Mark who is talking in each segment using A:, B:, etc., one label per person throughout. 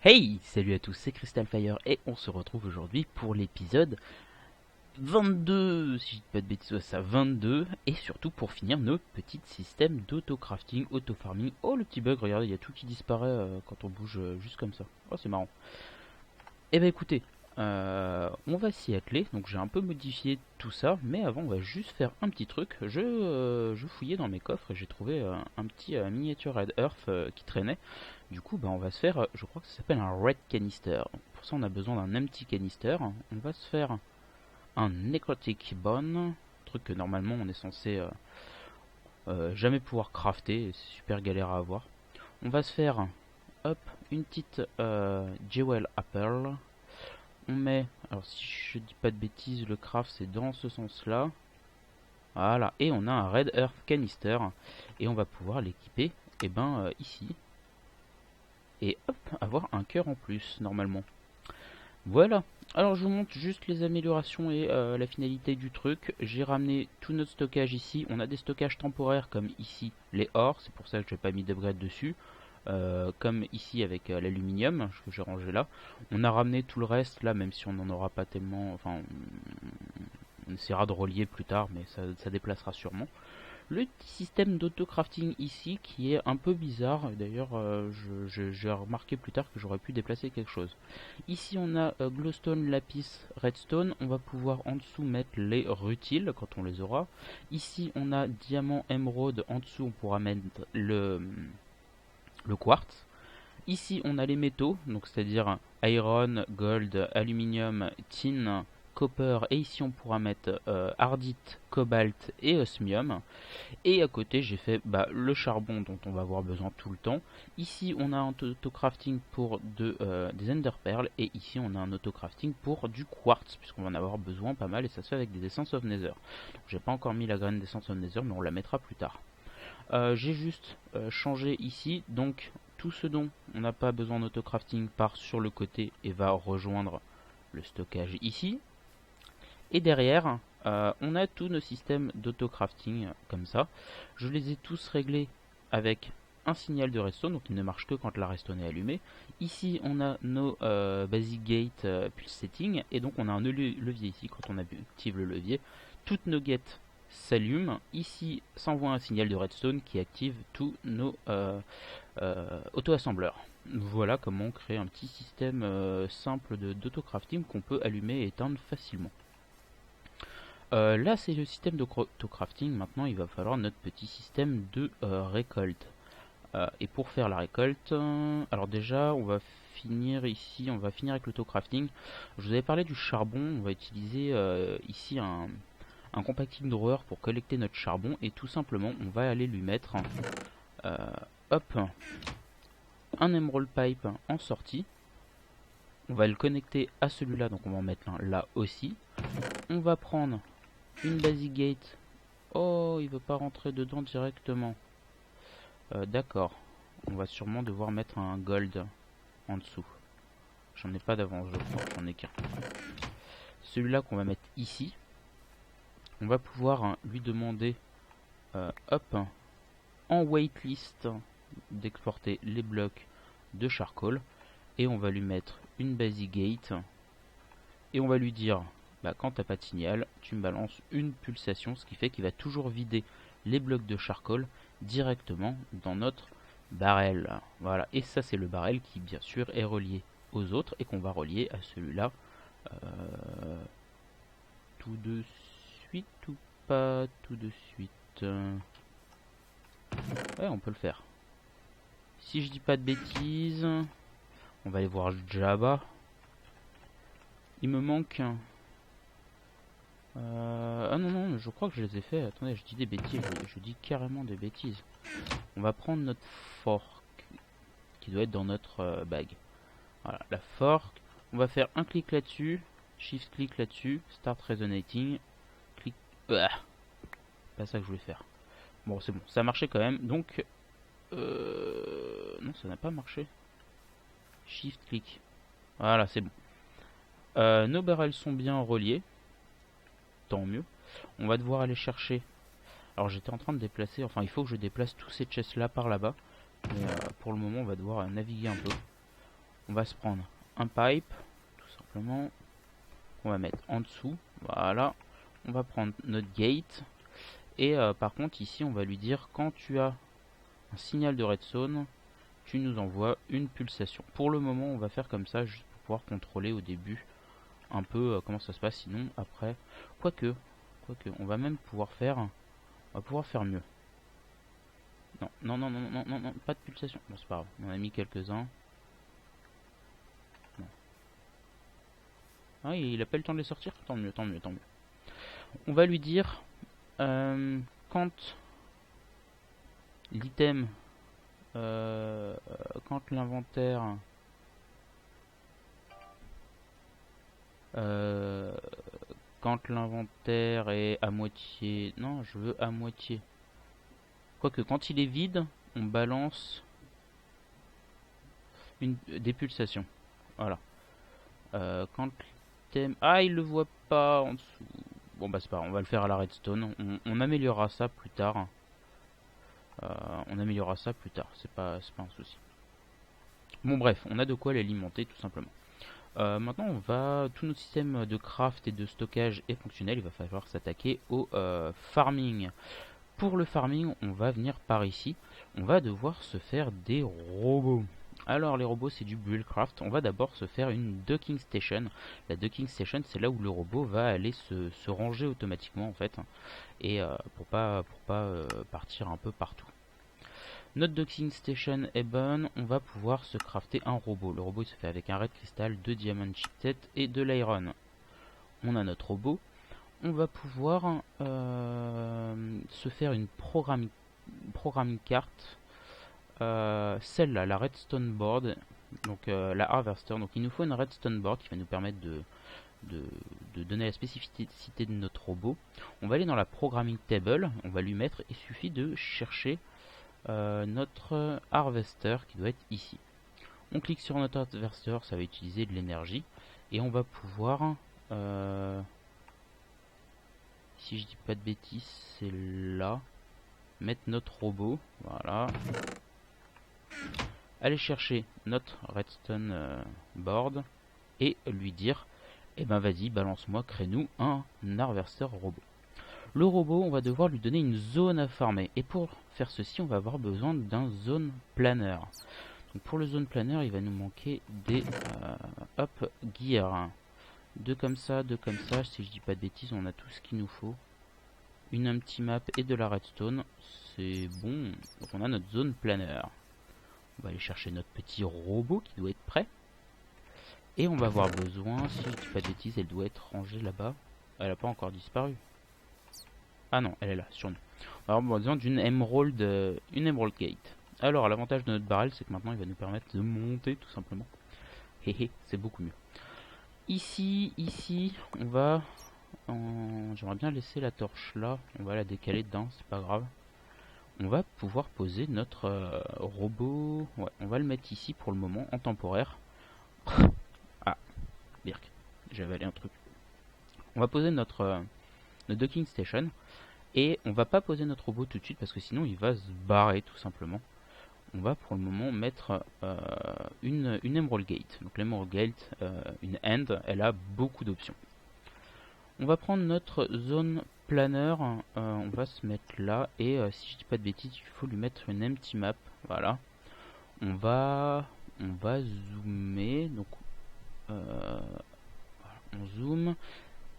A: Hey, salut à tous, c'est Crystalfire et on se retrouve aujourd'hui pour l'épisode 22, si je dis pas de bêtises, ouais, ça 22, et surtout pour finir nos petits systèmes d'auto-crafting, auto-farming. Oh le petit bug, regardez, il y a tout qui disparaît quand on bouge juste comme ça. Oh c'est marrant. Eh ben écoutez, on va s'y atteler, donc j'ai un peu modifié tout ça, mais avant on va juste faire un petit truc. Je fouillais dans mes coffres et j'ai trouvé un petit miniature Red Earth qui traînait. Du coup, bah, on va se faire, je crois que ça s'appelle un Red Canister. Pour ça, on a besoin d'un empty canister. On va se faire un Necrotic Bone, truc que normalement on est censé jamais pouvoir crafter, c'est super galère à avoir. On va se faire, hop, une petite Jewel Apple. On met, alors si je dis pas de bêtises, le craft c'est dans ce sens-là. Voilà, et on a un Red Earth Canister. Et on va pouvoir l'équiper, et ben ici. Et hop, avoir un cœur en plus normalement. Voilà. Alors je vous montre juste les améliorations et la finalité du truc. J'ai ramené tout notre stockage ici. On a des stockages temporaires comme ici les ors, c'est pour ça que j'ai pas mis d'upgrade dessus. Comme ici avec l'aluminium que j'ai rangé là. On a ramené tout le reste là, même si on n'en aura pas tellement. Enfin, on essaiera de relier plus tard, mais ça déplacera sûrement. Le petit système d'auto-crafting ici qui est un peu bizarre. D'ailleurs, j'ai remarqué plus tard que j'aurais pu déplacer quelque chose. Ici, on a glowstone, lapis, redstone. On va pouvoir en dessous mettre les rutiles quand on les aura. Ici, on a diamant, émeraude. En dessous, on pourra mettre le quartz. Ici, on a les métaux, donc c'est-à-dire iron, gold, aluminium, tin, copper. Et ici, on pourra mettre ardite, cobalt et osmium. Et à côté, j'ai fait le charbon dont on va avoir besoin tout le temps. Ici, on a un auto-crafting pour des ender pearls. Et ici, on a un auto-crafting pour du quartz, puisqu'on va en avoir besoin pas mal. Et ça se fait avec des essences of nether. J'ai pas encore mis la graine d'essence of nether, mais on la mettra plus tard. J'ai juste changé ici. Donc, tout ce dont on n'a pas besoin d'auto-crafting part sur le côté et va rejoindre le stockage ici. Et derrière, on a tous nos systèmes d'auto-crafting comme ça. Je les ai tous réglés avec un signal de redstone, donc il ne marche que quand la redstone est allumée. Ici, on a nos basic gate pulse setting, et donc on a un levier ici. Quand on active le levier, toutes nos gates s'allument. Ici, s'envoie un signal de redstone qui active tous nos auto-assembleurs. Voilà comment on crée un petit système simple d'auto-crafting qu'on peut allumer et éteindre facilement. Là, c'est le système d'auto-crafting. Maintenant, il va falloir notre petit système de récolte. Et pour faire la récolte, alors déjà, on va finir ici, on va finir avec l'auto-crafting. Je vous avais parlé du charbon. On va utiliser ici un compacting drawer pour collecter notre charbon. Et tout simplement, on va aller lui mettre euh, hop, un emerald pipe en sortie. On va le connecter à celui-là, donc on va en mettre un là aussi. On va prendre une basic gate. Oh, il veut pas rentrer dedans directement. D'accord. On va sûrement devoir mettre un gold en dessous. J'en ai pas d'avance, je crois. J'en ai qu'un. Celui-là qu'on va mettre ici. On va pouvoir lui demander, hop, en waitlist, d'exporter les blocs de charcoal. Et on va lui mettre une basic gate. Et on va lui dire, quand t'as pas de signal, tu me balances une pulsation, ce qui fait qu'il va toujours vider les blocs de charcoal directement dans notre barrel. Voilà, et ça c'est le barrel qui bien sûr est relié aux autres et qu'on va relier à celui-là tout de suite ou pas tout de suite. Ouais, on peut le faire. Si je dis pas de bêtises, on va aller voir Java. Il me manque ah non, je crois que je les ai fait. Attendez, je dis des bêtises, je dis carrément des bêtises. On va prendre notre fork qui doit être dans notre bag. Voilà, la fork. On va faire un clic là-dessus, shift clic là-dessus, start resonating, clic. Pas ça que je voulais faire. Bon, c'est bon, ça a marché quand même. Donc, non, ça n'a pas marché. Shift clic. Voilà, c'est bon. Nos barrels sont bien reliés. Tant mieux. On va devoir aller chercher. Alors j'étais en train de déplacer, enfin il faut que je déplace tous ces chests là par là-bas. Mais pour le moment on va devoir naviguer un peu. On va se prendre un pipe, tout simplement. On va mettre en dessous. Voilà. On va prendre notre gate. Et par contre, ici, on va lui dire quand tu as un signal de redstone, tu nous envoies une pulsation. Pour le moment, on va faire comme ça, juste pour pouvoir contrôler au début un peu comment ça se passe. Sinon, après, quoique, on va même pouvoir faire, mieux. Non, non, non, non, non, non, non, pas de pulsation. Bon, c'est pas grave, on en a mis quelques-uns. Ah, il a pas eu le temps de les sortir. Tant mieux, tant mieux, tant mieux. On va lui dire quand l'item, quand l'inventaire est à moitié. Non, je veux à moitié. Quoique, quand il est vide, on balance des pulsations. Voilà. Quand l'item. Ah, il le voit pas en dessous. Bon, bah, c'est pas grave, on va le faire à la redstone. On améliorera ça plus tard. C'est pas un souci. Bon, bref, on a de quoi l'alimenter tout simplement. Maintenant, tout notre système de craft et de stockage est fonctionnel. Il va falloir s'attaquer au farming. Pour le farming, on va venir par ici. On va devoir se faire des robots. Alors les robots, c'est du buildcraft. On va d'abord se faire une docking station. La docking station, c'est là où le robot va aller se ranger automatiquement en fait, et pour pas partir un peu partout. Notre docking station est bonne, on va pouvoir se crafter un robot. Le robot il se fait avec un red crystal, 2 diamond chipset et de l'iron. On a notre robot. On va pouvoir se faire une programming carte. Celle-là, la redstone board, donc la harvester. Donc il nous faut une redstone board qui va nous permettre de donner la spécificité de notre robot. On va aller dans la programming table, on va lui mettre, il suffit de chercher notre harvester qui doit être ici. On clique sur notre harvester, ça va utiliser de l'énergie et on va pouvoir, si je dis pas de bêtises, c'est là, mettre notre robot, voilà. Aller chercher notre redstone board et lui dire eh ben vas-y, balance-moi, crée-nous un harvester robot. Le robot, on va devoir lui donner une zone à farmer, et pour faire ceci, on va avoir besoin d'un zone planner. Donc pour le zone planner, il va nous manquer des hop gear. Deux comme ça, si je dis pas de bêtises, on a tout ce qu'il nous faut. Une empty map et de la redstone, c'est bon. Donc on a notre zone planner. On va aller chercher notre petit robot qui doit être prêt. Et on va avoir besoin, si je dis pas de bêtises, elle doit être rangée là-bas. Elle n'a pas encore disparu. Ah non, elle est là, sur nous. On va avoir besoin d'une emerald gate. Alors, l'avantage de notre barrel, c'est que maintenant, il va nous permettre de monter, tout simplement. Héhé, c'est beaucoup mieux. Ici, on va... J'aimerais bien laisser la torche là. On va la décaler dedans, c'est pas grave. On va pouvoir poser notre robot. Ouais, on va le mettre ici pour le moment, en temporaire. Ah, birk, j'ai avalé un truc. On va poser notre docking station. Et on va pas poser notre robot tout de suite parce que sinon il va se barrer tout simplement. On va pour le moment mettre une emerald gate. Donc l'emerald gate, une end, elle a beaucoup d'options. On va prendre notre zone planner, on va se mettre là et si je dis pas de bêtises, il faut lui mettre une empty map. Voilà. On va zoomer. Donc on zoome.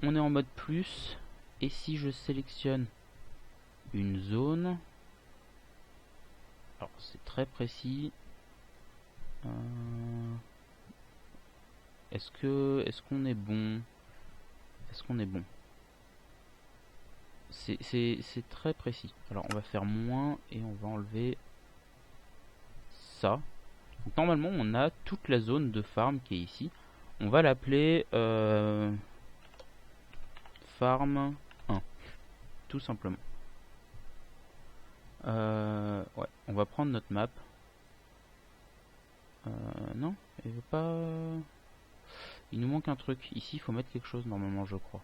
A: On est en mode plus. Et si je sélectionne une zone, alors c'est très précis. Est-ce qu'on est bon? C'est très précis. Alors on va faire moins et on va enlever ça. Donc normalement on a toute la zone de farm qui est ici. On va l'appeler farm 1, tout simplement. Ouais, on va prendre notre map. Non, il veut pas. Il nous manque un truc. Ici, il faut mettre quelque chose normalement, je crois.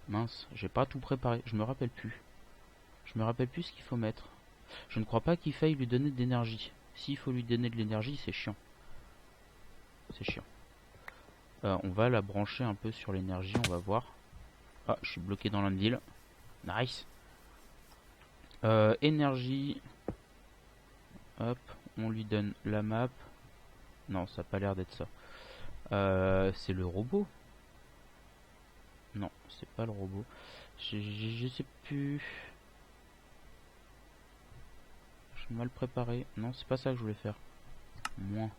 A: Mince, j'ai pas tout préparé. Je me rappelle plus. Je me rappelle plus ce qu'il faut mettre. Je ne crois pas qu'il faille lui donner de l'énergie. S'il faut lui donner de l'énergie, c'est chiant. c'est chiant. On va la brancher un peu sur l'énergie, on va voir. Ah, je suis bloqué dans l'anvil. Nice. Énergie. Hop, on lui donne la map. Non, ça n'a pas l'air d'être ça. C'est le robot? Non, c'est pas le robot. Je sais plus. Je suis mal préparé. Non, c'est pas ça que je voulais faire. Moins.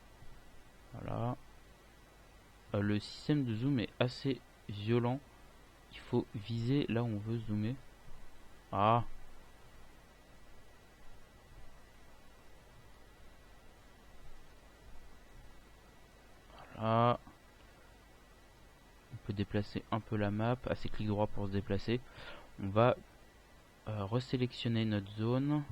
A: Voilà. Le système de zoom est assez violent. Il faut viser là où on veut zoomer. Ah. Voilà. On peut déplacer un peu la map. Assez clic droit pour se déplacer. On va resélectionner notre zone.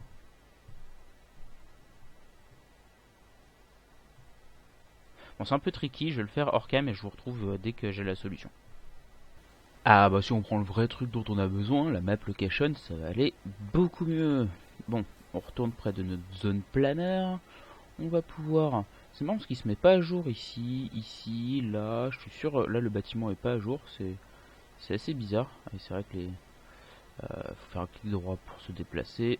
A: Bon, c'est un peu tricky, je vais le faire hors cam et je vous retrouve dès que j'ai la solution. Ah bah si on prend le vrai truc dont on a besoin, la map location, ça va aller beaucoup mieux. Bon, on retourne près de notre zone planaire. On va pouvoir... C'est marrant parce qu'il se met pas à jour ici, ici, là. Je suis sûr, là le bâtiment est pas à jour. C'est assez bizarre. Et c'est vrai que les... faut faire un clic droit pour se déplacer.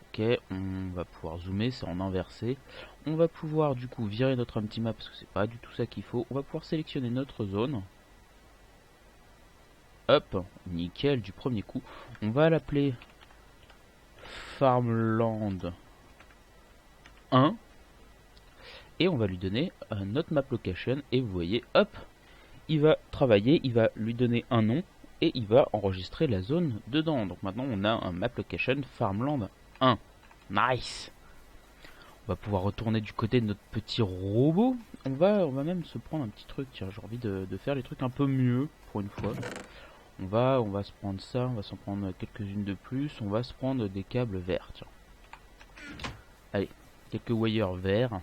A: Ok, on va pouvoir zoomer, c'est en inversé. On va pouvoir du coup virer notre empty map parce que c'est pas du tout ça qu'il faut. On va pouvoir sélectionner notre zone. Hop, nickel du premier coup. On va l'appeler Farmland 1. Et on va lui donner notre map location. Et vous voyez, hop, il va travailler, il va lui donner un nom. Et il va enregistrer la zone dedans. Donc maintenant on a un map location Farmland 1. Nice. On va pouvoir retourner du côté de notre petit robot. On va même se prendre un petit truc. Tiens, j'ai envie de faire les trucs un peu mieux pour une fois. On va se prendre ça. On va s'en prendre quelques-unes de plus. On va se prendre des câbles verts. Tiens. Allez, quelques wires verts.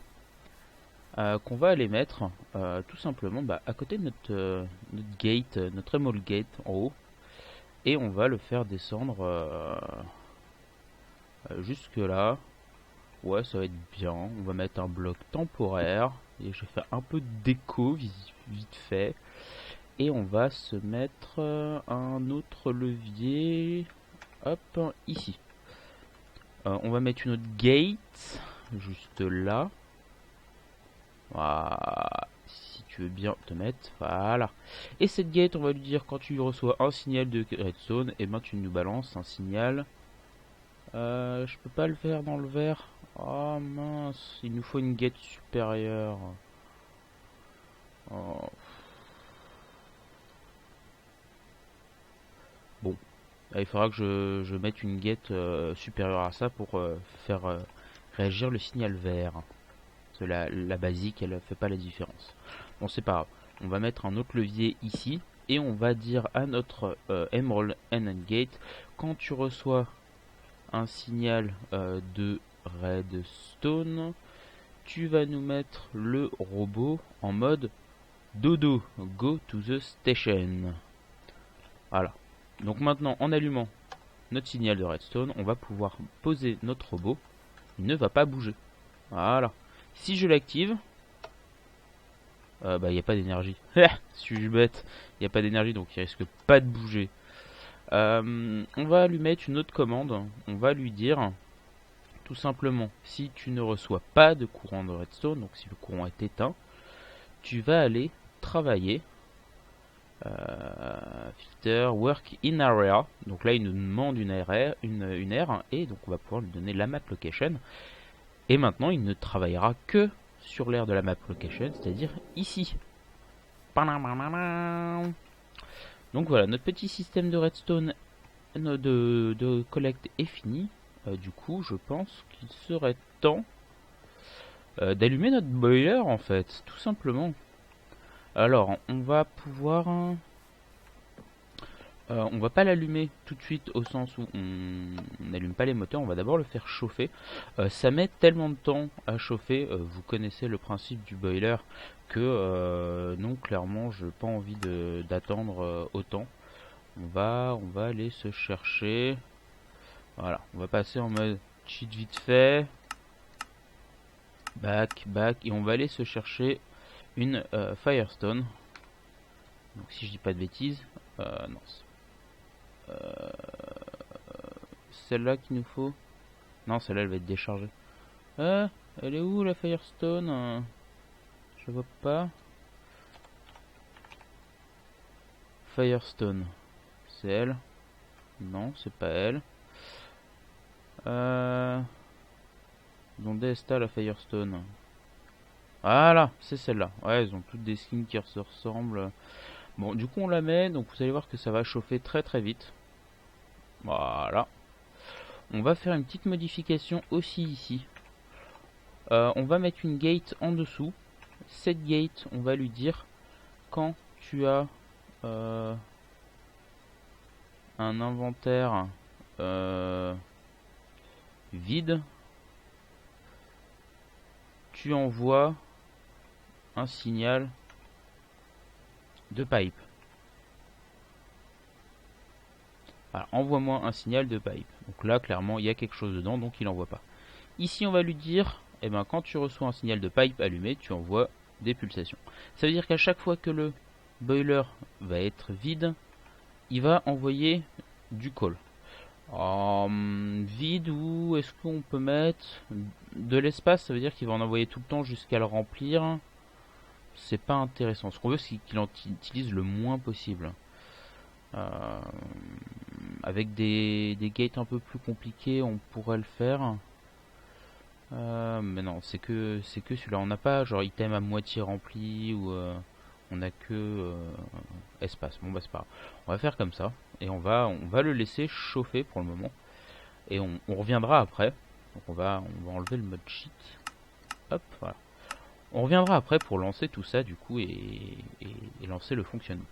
A: Qu'on va aller mettre tout simplement à côté de notre gate, notre Emol gate en haut. Et on va le faire descendre jusque là. Ouais, ça va être bien. On va mettre un bloc temporaire. Et je vais faire un peu de déco vite fait. Et on va se mettre un autre levier. Hop, ici. On va mettre une autre gate. Juste là. Voilà. Si tu veux bien te mettre. Voilà. Et cette gate, on va lui dire quand tu reçois un signal de redstone, et ben tu nous balances un signal. Je peux pas le faire dans le vert. Oh mince, il nous faut une gate supérieure. Oh. Bon, il faudra que je mette une gate supérieure à ça pour faire réagir le signal vert. Parce que la basique, elle fait pas la différence. Bon, c'est pas grave. On va mettre un autre levier ici. Et on va dire à notre Emerald NN Gate, quand tu reçois un signal de redstone, tu vas nous mettre le robot en mode dodo, go to the station. Voilà. Donc maintenant, en allumant notre signal de redstone, on va pouvoir poser notre robot. Il ne va pas bouger. Voilà. Si je l'active, il n'y a pas d'énergie. Suis-je bête? Il n'y a pas d'énergie, donc il risque pas de bouger. On va lui mettre une autre commande. On va lui dire tout simplement, si tu ne reçois pas de courant de redstone, donc si le courant est éteint, tu vas aller travailler. Filter work in area. Donc là, il nous demande une aire, et donc on va pouvoir lui donner la map location. Et maintenant, il ne travaillera que sur l'aire de la map location, c'est-à-dire ici. Donc voilà, notre petit système de redstone de collecte est fini. Du coup, je pense qu'il serait temps d'allumer notre boiler en fait, tout simplement. Alors, on va pouvoir... on va pas l'allumer tout de suite au sens où on n'allume pas les moteurs, on va d'abord le faire chauffer. Ça met tellement de temps à chauffer, vous connaissez le principe du boiler, que non, clairement, je n'ai pas envie d'attendre autant. On va aller se chercher. Voilà, on va passer en mode cheat vite fait. Back, et on va aller se chercher une Firestone. Donc si je dis pas de bêtises, non, celle-là qu'il nous faut. Non, celle-là elle va être déchargée. Elle est où la Firestone? Je vois pas. Firestone, c'est elle? Non, c'est pas elle. Ils ont Desta la Firestone. Voilà, c'est celle-là. Ouais, ils ont toutes des skins qui se ressemblent. Bon, du coup on la met, donc vous allez voir que ça va chauffer très très vite. Voilà. On va faire une petite modification aussi ici. On va mettre une gate en dessous. Cette gate, on va lui dire quand tu as un inventaire vide, tu envoies un signal de pipe. Alors, envoie-moi un signal de pipe. Donc là, clairement, il y a quelque chose dedans, donc il n'envoie pas. Ici, on va lui dire, eh ben, quand tu reçois un signal de pipe allumé, tu envoies des pulsations. Ça veut dire qu'à chaque fois que le boiler va être vide, il va envoyer du call. Vide, ou est-ce qu'on peut mettre de l'espace? Ça veut dire qu'il va en envoyer tout le temps jusqu'à le remplir. C'est pas intéressant. Ce qu'on veut, c'est qu'il en utilise le moins possible. Avec des gates un peu plus compliqués, on pourrait le faire. Mais non, c'est que celui-là. On n'a pas genre item à moitié rempli ou on a que espace. Bon bah c'est pas grave. On va faire comme ça et on va le laisser chauffer pour le moment et on reviendra après. Donc on va enlever le mode cheat. Hop, voilà. On reviendra après pour lancer tout ça du coup et lancer le fonctionnement.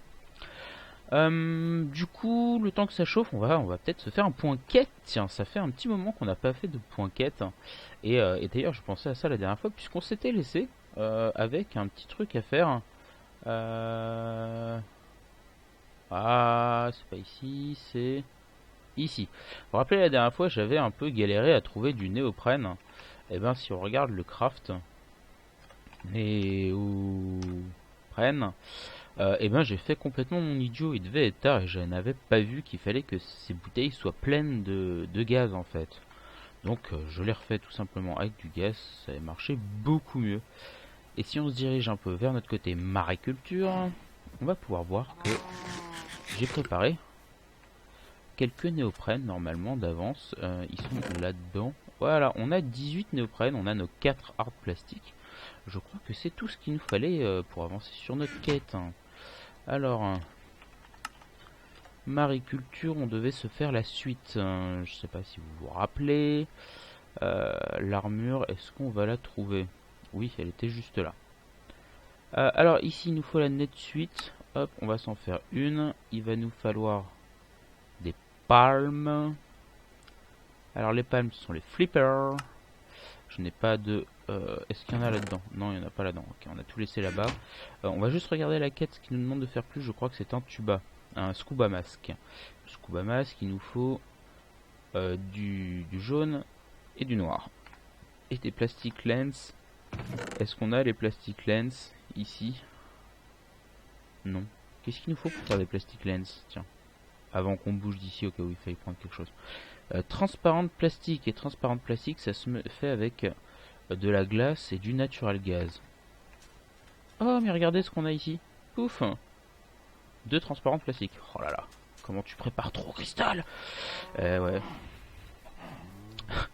A: Du coup, le temps que ça chauffe, on va peut-être se faire un point quête. Tiens, ça fait un petit moment qu'on n'a pas fait de point quête. Et d'ailleurs, je pensais à ça la dernière fois, puisqu'on s'était laissé avec un petit truc à faire. Ah, c'est pas ici, c'est ici. Vous vous rappelez la dernière fois, j'avais un peu galéré à trouver du néoprène. Et ben, si on regarde le craft, néoprène. Et ben j'ai fait complètement mon idiot, il devait être tard et je n'avais pas vu qu'il fallait que ces bouteilles soient pleines de gaz en fait. Donc je l'ai refait tout simplement avec du gaz, ça a marché beaucoup mieux. Et si on se dirige un peu vers notre côté mariculture, on va pouvoir voir que j'ai préparé quelques néoprènes normalement d'avance. Ils sont là-dedans. Voilà, on a 18 néoprènes, on a nos 4 hardes plastiques. Je crois que c'est tout ce qu'il nous fallait pour avancer sur notre quête. Alors, mariculture, on devait se faire la suite. Je sais pas si vous vous rappelez. L'armure, est-ce qu'on va la trouver? Oui, elle était juste là. Alors ici, il nous faut la net suite. Hop, on va s'en faire une. Il va nous falloir des palmes. Alors les palmes, ce sont les flippers. Je n'ai pas de... est-ce qu'il y en a là-dedans? Non, il n'y en a pas là-dedans. Ok, on a tout laissé là-bas. On va juste regarder la quête, ce qui nous demande de faire plus. Je crois que c'est un tuba. Un scuba mask. Scuba mask, il nous faut du jaune et du noir. Et des plastic lens. Est-ce qu'on a les plastic lens ici? Non. Qu'est-ce qu'il nous faut pour faire des plastic lens? Tiens. Avant qu'on bouge d'ici au cas où il faille prendre quelque chose. Transparente plastique. Et transparente plastique, ça se fait avec de la glace et du natural gaz. Oh, mais regardez ce qu'on a ici. Pouf! Deux transparentes plastiques. Oh là là. Comment tu prépares trop, Cristal? Ouais.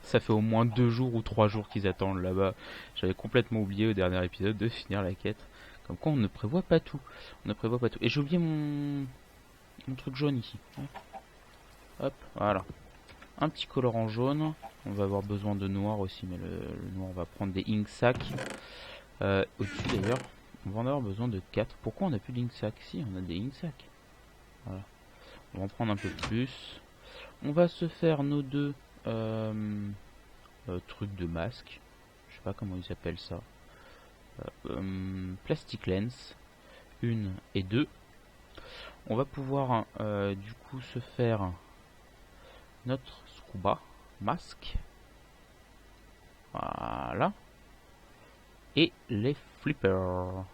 A: Ça fait au moins 2 jours ou 3 jours qu'ils attendent là-bas. J'avais complètement oublié au dernier épisode de finir la quête. Comme quoi on ne prévoit pas tout. On ne prévoit pas tout. Et j'ai oublié mon truc jaune ici. Hop, voilà. Un petit colorant jaune. On va avoir besoin de noir aussi, mais le noir on va prendre des ink sacs. Au-dessus d'ailleurs, on va en avoir besoin de 4. Pourquoi on n'a plus d'ink sacs? Si, on a des ink sacs. Voilà. On va en prendre un peu plus. On va se faire nos deux trucs de masque. Je sais pas comment ils appellent ça. Plastic lens. 1 et 2. On va pouvoir du coup se faire notre scuba masque. Voilà. et les flippers.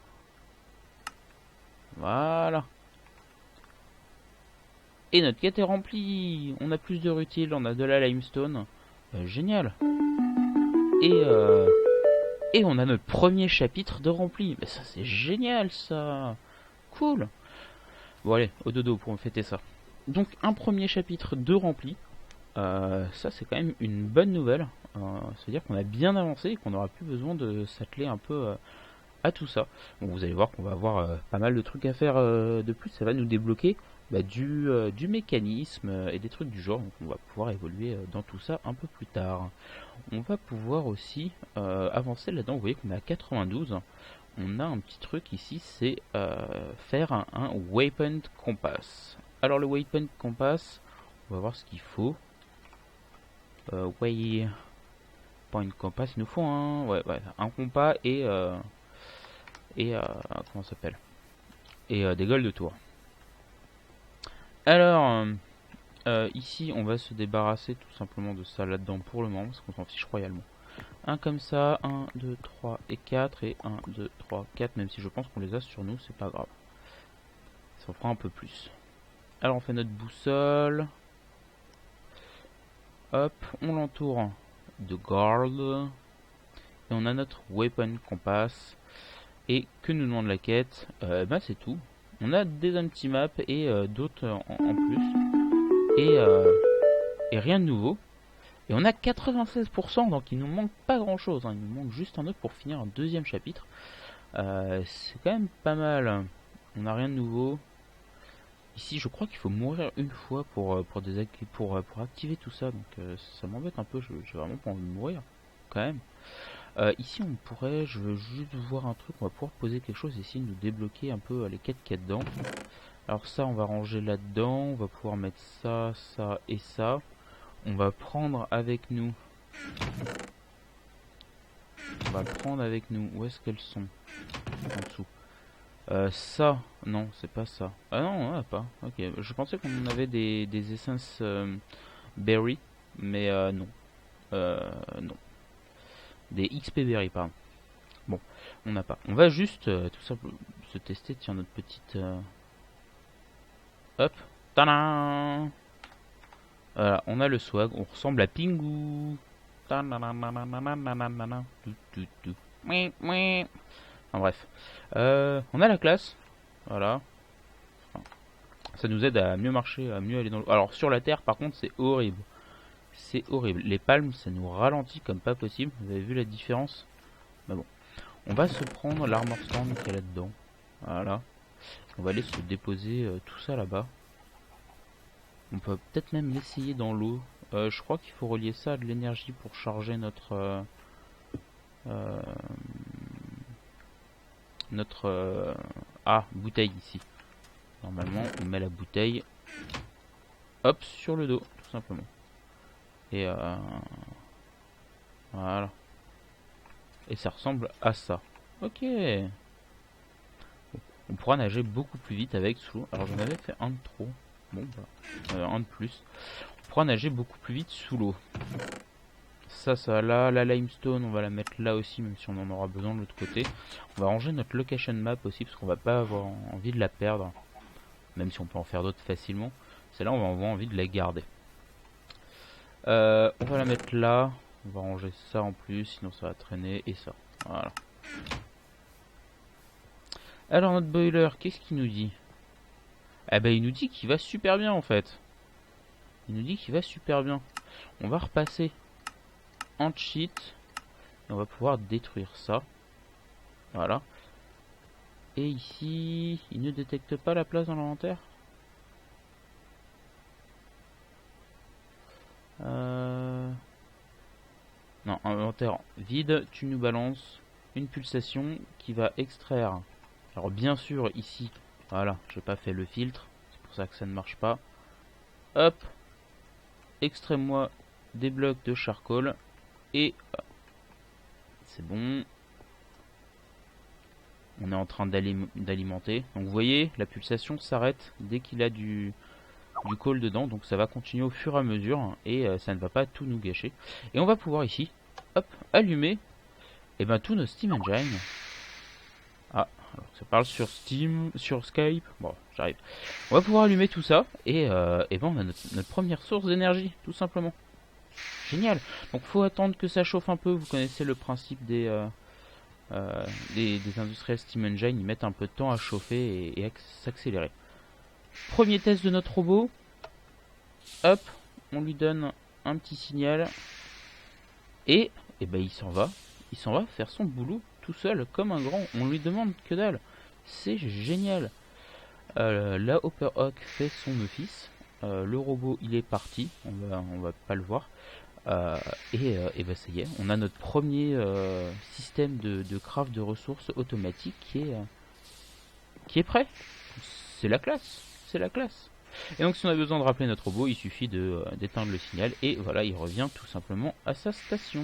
A: Voilà. Et notre quête est remplie. On a plus de rutile, on a de la limestone. Génial. Et on a notre premier chapitre de rempli. Mais ça c'est génial ça. Cool. Bon allez, au dodo pour me fêter ça. Donc un premier chapitre de rempli. Ça c'est quand même une bonne nouvelle. Ça veut dire qu'on a bien avancé et qu'on n'aura plus besoin de s'atteler un peu à tout ça. Bon, vous allez voir qu'on va avoir pas mal de trucs à faire de plus. Ça va nous débloquer du mécanisme et des trucs du genre. Donc on va pouvoir évoluer dans tout ça un peu plus tard. On va pouvoir aussi avancer là-dedans. Vous voyez qu'on est à 92. On a un petit truc ici, c'est faire un waypoint compass. Alors le waypoint compass, on va voir ce qu'il faut. Waypoint compass, il nous faut un compas et comment ça s'appelle, et des gueules de tour. Alors ici on va se débarrasser tout simplement de ça là-dedans pour le moment parce qu'on s'en fiche royalement. Un comme ça, 1, 2, 3 et 4 et 1, 2, 3, 4, même si je pense qu'on les a sur nous, c'est pas grave. Ça en fera un peu plus. Alors on fait notre boussole. Hop, on l'entoure de garde. Et on a notre weapon compass. Et que nous demande la quête? C'est tout. On a des empty maps et d'autres en plus. Et rien de nouveau. Et on a 96%, donc il nous manque pas grand chose. Il nous manque juste un autre pour finir un deuxième chapitre. C'est quand même pas mal. On n'a rien de nouveau. Ici, je crois qu'il faut mourir une fois pour activer tout ça. Donc ça m'embête un peu. J'ai vraiment pas envie de mourir, quand même. Ici, on pourrait, je veux juste voir un truc. On va pouvoir poser quelque chose ici, nous débloquer un peu les quêtes qu'il y a dedans. Alors ça, on va ranger là-dedans. On va pouvoir mettre ça, ça et ça. On va prendre avec nous. Où est-ce qu'elles sont? En dessous. Ça, non, c'est pas ça. Ah non, on a pas. Ok, je pensais qu'on avait des essences berry, mais non. Non. Des XP berry, pardon. Bon, on n'a pas. On va juste tout simplement se tester. Tiens, notre petite. Hop. Tadam! Voilà, on a le swag, on ressemble à Pingu. Enfin bref. On a la classe. Voilà. Enfin, ça nous aide à mieux marcher, à mieux aller dans le... Alors sur la terre par contre c'est horrible. C'est horrible. Les palmes ça nous ralentit comme pas possible. Vous avez vu la différence? Bah bon. On va se prendre l'armor stand qui est là-dedans. Voilà. On va aller se déposer tout ça là-bas. On peut peut-être même l'essayer dans l'eau. Je crois qu'il faut relier ça à de l'énergie pour charger notre bouteille ici. Normalement, on met la bouteille hop sur le dos, tout simplement. Et voilà. Et ça ressemble à ça. Ok. On pourra nager beaucoup plus vite avec sous l'eau. Alors j'en avais fait un de trop. Bon, bah, un de plus. On pourra nager beaucoup plus vite sous l'eau. Ça là, la limestone, on va la mettre là aussi, même si on en aura besoin de l'autre côté. On va ranger notre location map aussi, parce qu'on va pas avoir envie de la perdre. Même si on peut en faire d'autres facilement. Celle-là, on va avoir envie de la garder. On va la mettre là. On va ranger ça en plus, sinon ça va traîner. Et ça, voilà. Alors notre boiler, qu'est-ce qu'il nous dit? Eh ben il nous dit qu'il va super bien en fait. Il nous dit qu'il va super bien. On va repasser en cheat. Et on va pouvoir détruire ça. Voilà. Et ici, il ne détecte pas la place dans l'inventaire. Non, inventaire vide. Tu nous balances une pulsation qui va extraire. Alors bien sûr ici, voilà, j'ai pas fait le filtre. C'est pour ça que ça ne marche pas. Hop. Extrais-moi des blocs de charcoal. Et c'est bon. On est en train d'alimenter. Donc vous voyez, la pulsation s'arrête dès qu'il a du coal dedans. Donc ça va continuer au fur et à mesure. Et ça ne va pas tout nous gâcher. Et on va pouvoir ici, hop, allumer et ben tous nos Steam Engine. Ah, alors ça parle sur Steam, sur Skype. Bon, j'arrive. On va pouvoir allumer tout ça et ben on a notre première source d'énergie, tout simplement. Génial. Donc faut attendre que ça chauffe un peu. Vous connaissez le principe des industriels Steam Engine, ils mettent un peu de temps à chauffer et à s'accélérer. Premier test de notre robot. Hop, on lui donne un petit signal et ben il s'en va. Il s'en va faire son boulot tout seul comme un grand. On lui demande que dalle. C'est génial. La Hopper Hawk fait son office. Le robot il est parti. On va pas le voir. Et ben ça y est, on a notre premier système de craft de ressources automatique qui est prêt. C'est la classe, c'est la classe. Et donc si on a besoin de rappeler notre robot, il suffit d'éteindre le signal et voilà, il revient tout simplement à sa station.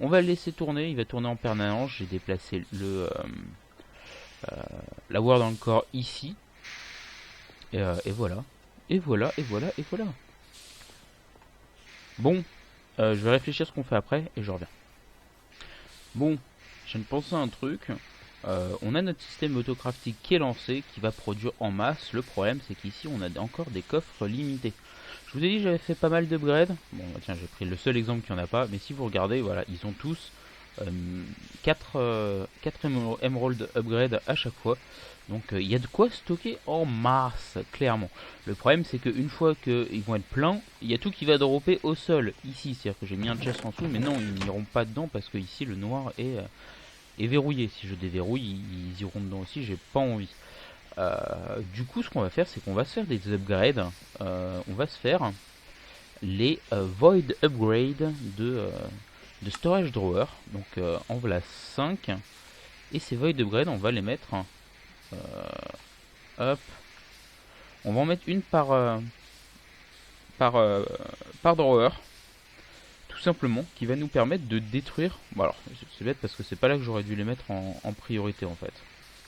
A: On va le laisser tourner, il va tourner en permanence. J'ai déplacé la World Encore ici. Et voilà. Et voilà, et voilà, et voilà. Bon, je vais réfléchir à ce qu'on fait après et je reviens. Bon, je viens de penser à un truc. On a notre système autocrafting qui est lancé, qui va produire en masse. Le problème, c'est qu'ici, on a encore des coffres limités. Je vous ai dit, j'avais fait pas mal d'upgrades. Bon, bah, tiens, j'ai pris le seul exemple qu'il n'y en a pas. Mais si vous regardez, voilà, ils ont tous 4 Emerald upgrade à chaque fois. Donc il y a de quoi stocker en masse, clairement. Le problème c'est qu'une fois qu'ils vont être pleins, il y a tout qui va dropper au sol, ici. C'est-à-dire que j'ai mis un chest en dessous, mais non, ils n'iront pas dedans parce que ici le noir est verrouillé. Si je déverrouille, ils iront dedans aussi, j'ai pas envie. Du coup, ce qu'on va faire, c'est qu'on va se faire des upgrades. On va se faire les Void Upgrade de Storage Drawer. Donc en voilà 5. Et ces Void Upgrade, on va les mettre... hop. On va en mettre une par drawer. Tout simplement, qui va nous permettre de détruire... Bon alors, c'est bête parce que c'est pas là que j'aurais dû les mettre en priorité en fait.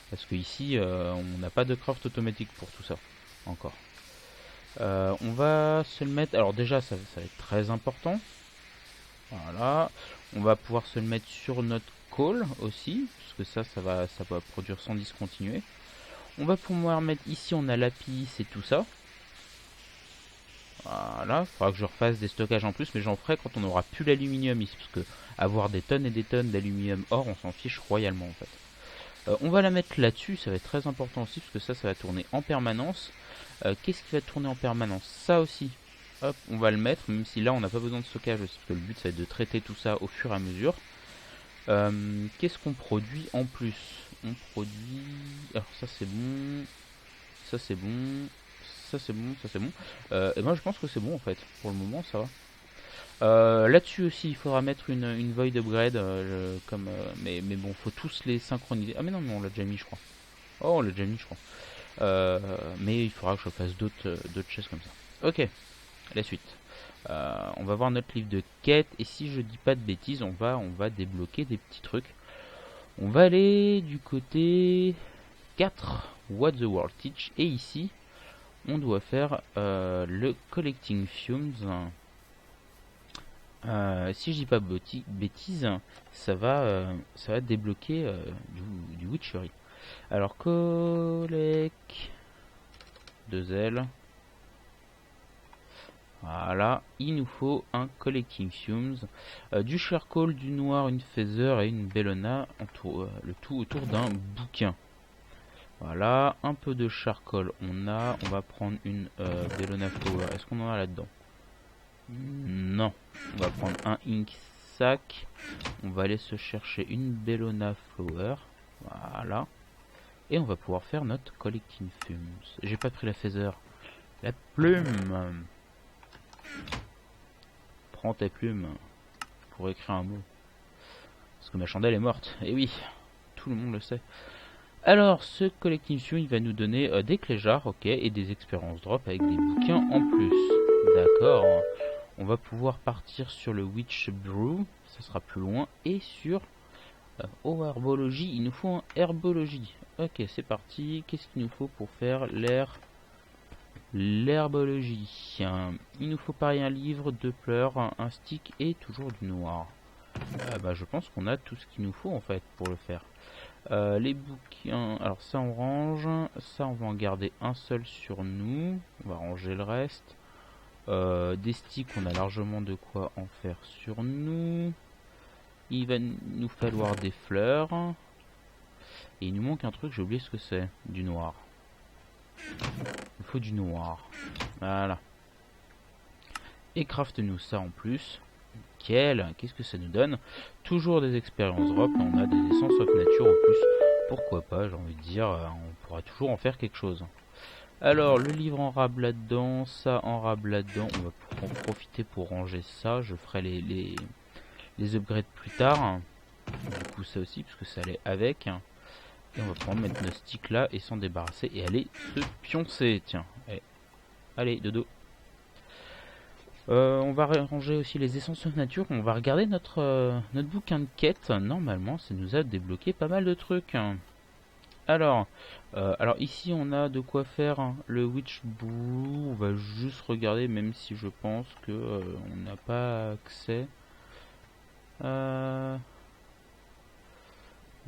A: Parce que ici, on n'a pas de craft automatique pour tout ça. Encore. On va se le mettre... Alors déjà, ça va être très important. Voilà. On va pouvoir se le mettre sur notre call aussi. Parce que ça va produire sans discontinuer. On va pouvoir mettre ici, on a l'API, c'est tout ça. Voilà, il faudra que je refasse des stockages en plus, mais j'en ferai quand on aura plus l'aluminium ici. Parce que avoir des tonnes et des tonnes d'aluminium or, on s'en fiche royalement en fait. On va la mettre là-dessus, ça va être très important aussi, parce que ça va tourner en permanence. Qu'est-ce qui va tourner en permanence? Ça aussi. Hop, on va le mettre, même si là on n'a pas besoin de stockage aussi, parce que le but ça va être de traiter tout ça au fur et à mesure. Qu'est-ce qu'on produit en plus? On produit... Alors ça c'est bon, ça c'est bon, ça c'est bon, ça c'est bon. Et ben je pense que c'est bon en fait, pour le moment ça va. Là-dessus aussi il faudra mettre une void upgrade, mais bon faut tous les synchroniser. Ah mais non, on l'a déjà mis je crois. Oh on l'a déjà mis je crois. Mais il faudra que je fasse d'autres choses comme ça. Ok, la suite. On va voir notre livre de quête et si je dis pas de bêtises, on va débloquer des petits trucs. On va aller du côté 4, What the World Teach, et ici on doit faire le Collecting Fumes. Si je dis pas bêtises, ça va débloquer du Witchery. Alors collect 2 L. Voilà, il nous faut un Collecting Fumes, du charcoal, du noir, une feather et une bellona, le tout autour d'un bouquin. Voilà, un peu de charcoal on va prendre une bellona flower. Est-ce qu'on en a là-dedans? Non, on va prendre un ink sac, on va aller se chercher une bellona flower, voilà. Et on va pouvoir faire notre Collecting Fumes. J'ai pas pris la feather, la plume. Prends ta plume pour écrire un mot. Parce que ma chandelle est morte. Et oui, tout le monde le sait. Alors, ce Collecting Fume, il va nous donner des clés jars, ok, et des expériences drop avec des bouquins en plus. D'accord. On va pouvoir partir sur le Witch Brew, ça sera plus loin, et sur herbologie. Il nous faut un herbologie. Ok, c'est parti. Qu'est-ce qu'il nous faut pour faire l'herbologie? Il nous faut pareil un livre, 2 pleurs, un stick et toujours du noir. Bah, je pense qu'on a tout ce qu'il nous faut en fait pour le faire. Les bouquins, alors ça on range, ça on va en garder un seul sur nous, on va ranger le reste. Des sticks, on a largement de quoi en faire sur nous. Il va nous falloir des fleurs. Et il nous manque un truc, j'ai oublié ce que c'est. Du noir. Il faut du noir. Voilà. Et craft-nous ça en plus. Qu'est-ce que ça nous donne? Toujours des expériences drop, on a des essences of nature au plus. Pourquoi pas, j'ai envie de dire, on pourra toujours en faire quelque chose. Alors, le livre en rab là-dedans, ça en rab là-dedans. On va en profiter pour ranger ça. Je ferai les upgrades plus tard. Du coup, ça aussi, parce que ça allait avec. Et on va pouvoir mettre nos sticks là et s'en débarrasser et aller se pioncer. Tiens, allez, dodo. On va ranger aussi les essences de nature. On va regarder notre bouquin de quête. Normalement, ça nous a débloqué pas mal de trucs. Alors ici, on a de quoi faire le Witch Brew. On va juste regarder, même si je pense que on n'a pas accès.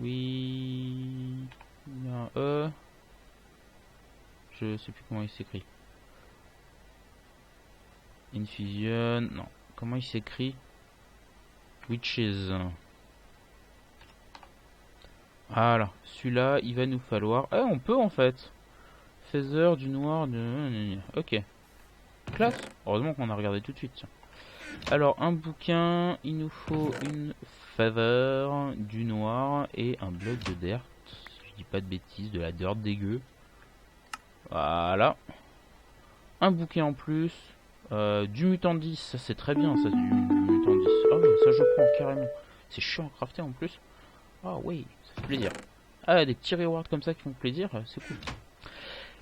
A: Oui, il y a un E. Je sais plus comment il s'écrit. Infusion, non. Comment il s'écrit? Witches. Voilà, celui-là, il va nous falloir... Ah, on peut en fait. Feather, du noir, de... Ok. Classe. Heureusement qu'on a regardé tout de suite. Tiens. Alors, un bouquin, il nous faut une feather, du noir et un bloc de dirt. Si je dis pas de bêtises, de la dirt dégueu. Voilà. Un bouquin en plus. Du mutant 10, ça c'est très bien, ça, du mutant 10. Ah oui, ça je prends carrément. C'est chiant à crafter en plus. Ah oui, ça fait plaisir. Ah, des petits rewards comme ça qui font plaisir, c'est cool.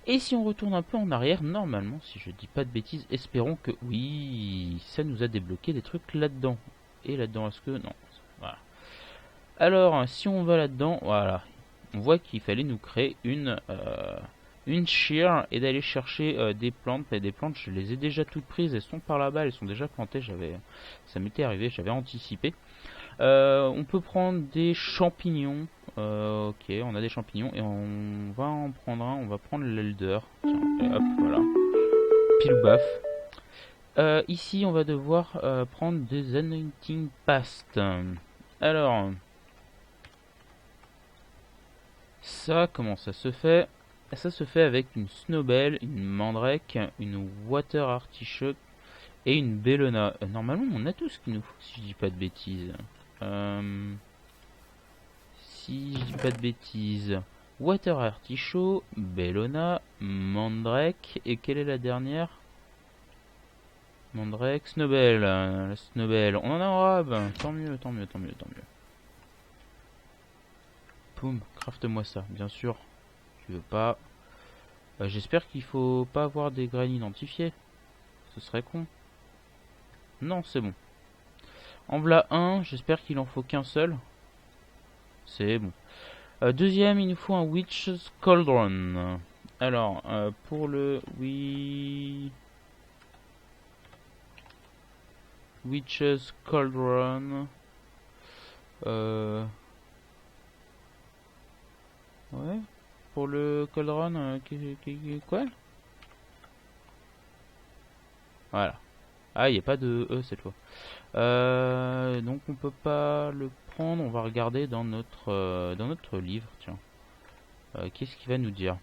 A: Et si on retourne un peu en arrière, normalement, si je dis pas de bêtises, espérons que oui, ça nous a débloqué des trucs là-dedans. Et là-dedans, est-ce que... Non. Voilà. Alors, si on va là-dedans, voilà. On voit qu'il fallait nous créer une shear et d'aller chercher des plantes. Et des plantes, je les ai déjà toutes prises, elles sont par là-bas, elles sont déjà plantées. Ça m'était arrivé, j'avais anticipé. On peut prendre des champignons. Ok, on a des champignons et on va en prendre un. On va prendre l'elder. Tiens, et hop, voilà. Pile ou baf. Ici, on va devoir prendre des anointing past. Alors, ça, comment ça se fait? Ça se fait avec une snowbell, une mandrake, une water artichoke et une bellona. Normalement, on a tout ce qu'il nous faut, si je dis pas de bêtises. Si je dis pas de bêtises. Water artichaut, bellona, mandrake, et quelle est la dernière? Mandrake, snowbell. La snowbell, on en a en rab. Tant mieux, tant mieux, tant mieux, tant mieux. Poum, craft-moi ça, bien sûr. Tu veux pas. J'espère qu'il faut pas avoir des graines identifiées. Ce serait con. Non, c'est bon. En voilà un, j'espère qu'il en faut qu'un seul. C'est bon. Deuxième, il nous faut un Witch's Cauldron. Alors, pour le... Oui... Witch's Cauldron. Ouais. Pour le Cauldron, quoi? Voilà. Ah, il n'y a pas de E cette fois. Donc on peut pas le prendre. On va regarder dans notre livre. Tiens. Qu'est-ce qu'il va nous dire?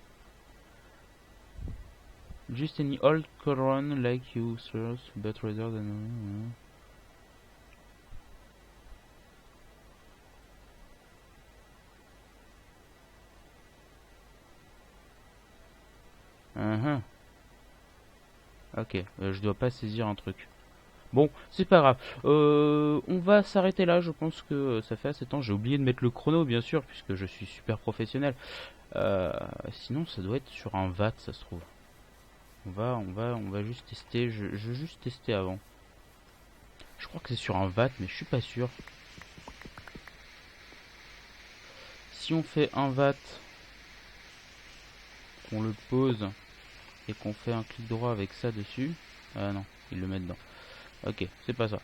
A: Just any old cauldron like you, sirs, but rather than... Ok, je dois pas saisir un truc. Bon, c'est pas grave. On va s'arrêter là. Je pense que ça fait assez de temps. J'ai oublié de mettre le chrono, bien sûr, puisque je suis super professionnel. Sinon, ça doit être sur un VAT, ça se trouve. On va juste tester. Je veux juste tester avant. Je crois que c'est sur un VAT, mais je suis pas sûr. Si on fait un VAT, qu'on le pose et qu'on fait un clic droit avec ça dessus. Ah non, il le met dedans. Ok, c'est pas ça.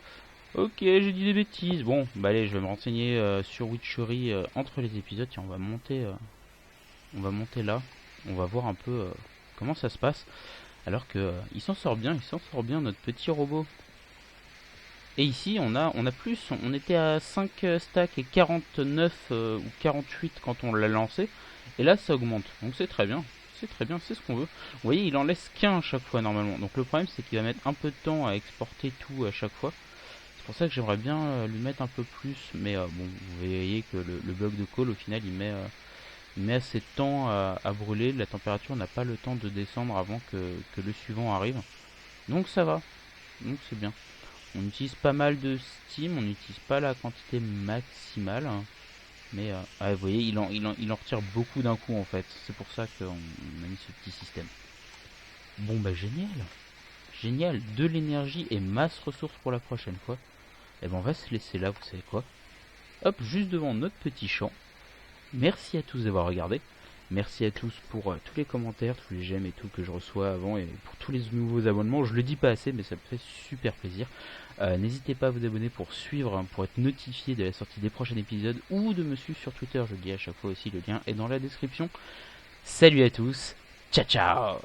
A: Ok, j'ai dit des bêtises. Bon, bah allez, je vais me renseigner sur Witchery entre les épisodes. Tiens, on va monter là. On va voir un peu comment ça se passe. Alors que il s'en sort bien, notre petit robot. Et ici, on a plus. On était à 5 stacks et 49 ou 48 quand on l'a lancé. Et là, ça augmente. Donc c'est très bien. C'est très bien, c'est ce qu'on veut. Vous voyez, il en laisse qu'un à chaque fois normalement. Donc le problème, c'est qu'il va mettre un peu de temps à exporter tout à chaque fois. C'est pour ça que j'aimerais bien lui mettre un peu plus. Mais bon, vous voyez que le bloc de colle, au final, il met assez de temps à brûler. La température n'a pas le temps de descendre avant que le suivant arrive. Donc ça va. Donc c'est bien. On utilise pas mal de steam, on n'utilise pas la quantité maximale. Mais vous voyez, il en retire beaucoup d'un coup en fait. C'est pour ça qu'on a mis ce petit système. Bon bah génial. Génial. De l'énergie et masse ressources pour la prochaine fois. Et ben on va se laisser là, vous savez quoi. Hop, juste devant notre petit champ. Merci à tous d'avoir regardé. Merci à tous pour tous les commentaires, tous les j'aime et tout que je reçois avant et pour tous les nouveaux abonnements. Je le dis pas assez mais ça me fait super plaisir. N'hésitez pas à vous abonner pour suivre, pour être notifié de la sortie des prochains épisodes ou de me suivre sur Twitter. Je le dis à chaque fois aussi, le lien est dans la description. Salut à tous, ciao ciao.